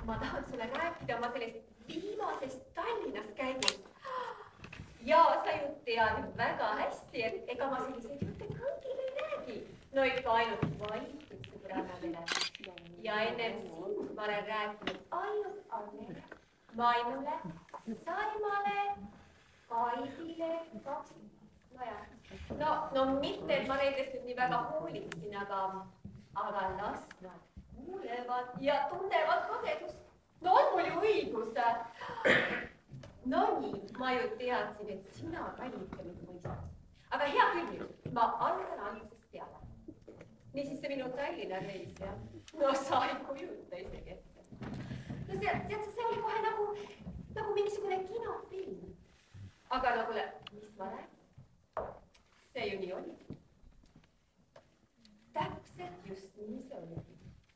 ma tahan sulle rääkida oma sellest viimasest Tallinnas käigust. Ja sa ju tead väga hästi, et ega ma selliseid jutte kõigile ei räägi. No ikka ainult valitud sõbrannadele. Ja ennem sind ma olen rääkinud ainult Annele, Mainule, Saimale, Kaidile, Kaksile. No mitte, et ma nendest nüüd nii väga hooliksin, aga las nad kuulevad ja tunnevad kadedust. No on mul ju õigus. No nii, ma ju teadsin, et sina valite mind mõistad. Aga hea küll nüüd, ma algan algusest peale. Niisiis see minu Tallinna reis, jah? No sa ei kujuta isegi ette. No tead, see oli kohe nagu mingisugune kinofilm. Aga no kuule, mis ma räägin? See ju nii oli. Täpselt just nii see oli.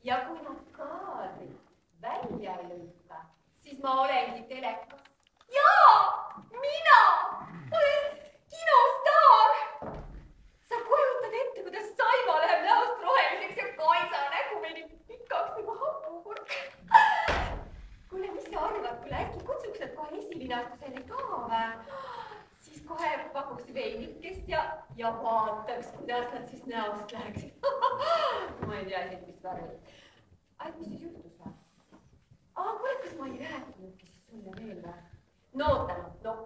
Ja kui nad kaadrid välja ei lõika, siis ma olengi telekas. Jaa! Mina! Olen kinostaar! Sa kujutad ette, kuidas Saima läheb näost roheliseks ja Kaisa nägu meni pikaks nagu hapukurk. Kuule, mis sa arvad, kuule äkki kutsuks nad kohe esilinastusele ka vä? Siis kohe pakuks veinikest ja vaataks, kuidas nad siis näost läheksid. Ma ei tea siit, mis värvi. Ai, mis siis juhtus vä? Kuule, kas ma ei rääkinudki siis sulle veel vä? No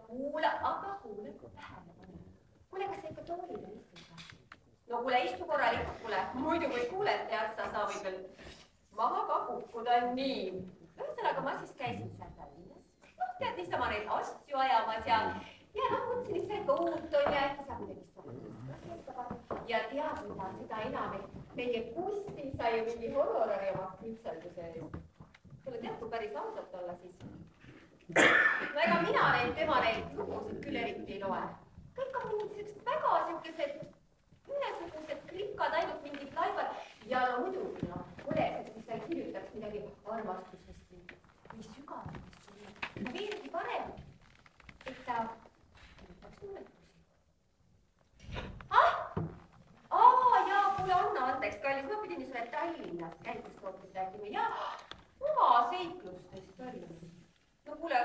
kuule, aga kuule tähelepanu. Kuule, kas sa ikka toolile istud vä? No kuule, istu korralikult, kuule. Muidu kui kuulete, et sa võib veel maha ka kukkuda nii. Ühesõnaga, ma siis käisin seal Tallinnas. No, tead, niisama neid asju ajamas ja mõtlesin, et see ikka uut on ja äkki saab midagi saada. Ja tead mida, seda enam, et meie Kusti sai ju mingi honorari oma kütselduse eest. Kuule, tead, kui päris ausalt olla siis. No ega mina tema neid lugusid küll eriti ei loe. Kõik on mingid sellised väga sellised ühesugused kripkad, ainult mingid laibad. Ja no muidugi, mõnesed, mis seal kirjutaks midagi armastusest või sügavusest. Ja veelgi parem, et ta kirjutaks tunnetusi. Jaa, kuule, Anna, andeks, kallis, ma pidin sulle Tallinnas käigust hoopis rääkima ja oma seiklustest Tallinnas. No kuule,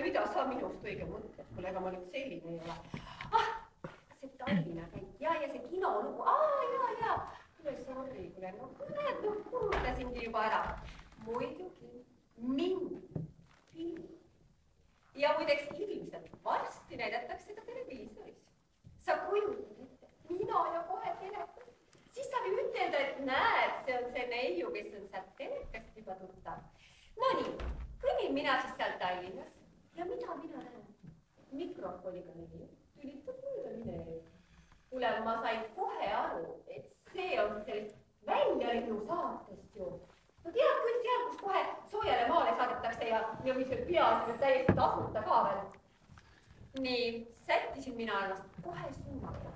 mida sa minust õige mõtled? Kuule, ega ma nüüd selline ei ole. See Tallinna käik ja see kinolugu. Jaa. Kuule, sorry, kuule, kurutasingi juba ära. Muidugi mind filmi. Ja muideks ilmselt varsti näidatakse seda televiisoris. Sa kujutad ette, mina ja kohe telekas. Siis saab ju ütelda, et näed, see on see neiu, kes on sealt telekast juba tuttav. No nii, kõnnin mina siis seal Tallinnas ja mida mina näen? Mikrofoniga neiu tülitab mulle minevi. Kuule, ma sain kohe aru, et see on sellest väljalinnu saatest ju. No tead küll seal, kus kohe soojale maale saadetakse ja mis veel peaasi täiesti tasuta ka veel. Nii, sättisin mina ennast kohe suunata.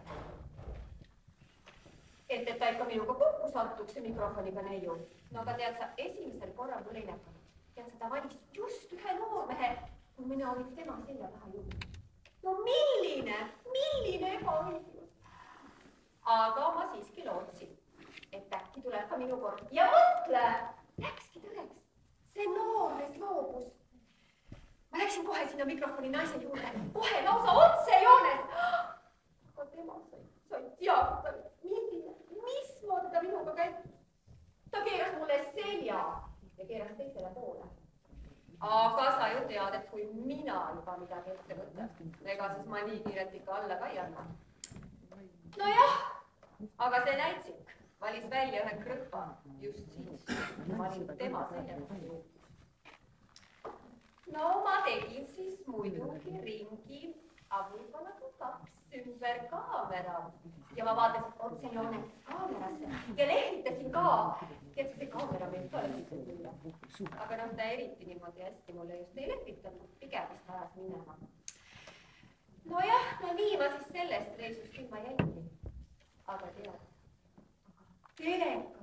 Et ta ikka minuga kokku sattuks see mikrofoniga neiu. No aga tead sa, esimesel korral mul ei näpanud. Tead sa, ta valis just ühe noormehe, kui mina olin tema selja taha juurde. No milline ebaõiglus. Aga ma siiski lootsin, et äkki tuleb ka minu kord. Ja mõtle, läkski tõeks. See noormees loobus. Ma läksin kohe sinna mikrofoni naise juurde. Kohe lausa otsejoones. Aga tema sai teada, mismoodi ta minuga käitus. Ta keeras mulle selja ja keeras teisele poole. Aga sa ju tead, et kui mina juba midagi ette võtta, ega siis ma nii kiirelt ikka alla ka ei anna. Nojah, aga see näitsik valis välja ühe krõpa just siis. Ma olin tema seljaga. No ma tegin siis muidugi ringi, aga võib-olla kui 2 ümber kaamera. Ja ma vaatasin otsejoone kaamerasse ja lehvitasin ka. Tead, see kaamera meil ka lehvitab üle. Aga ta eriti niimoodi hästi mulle just ei lehvitanud, pigem vist ajas minema. Nojah, no nii ma siis sellest reisust ilma jälgin. Aga tead, teleka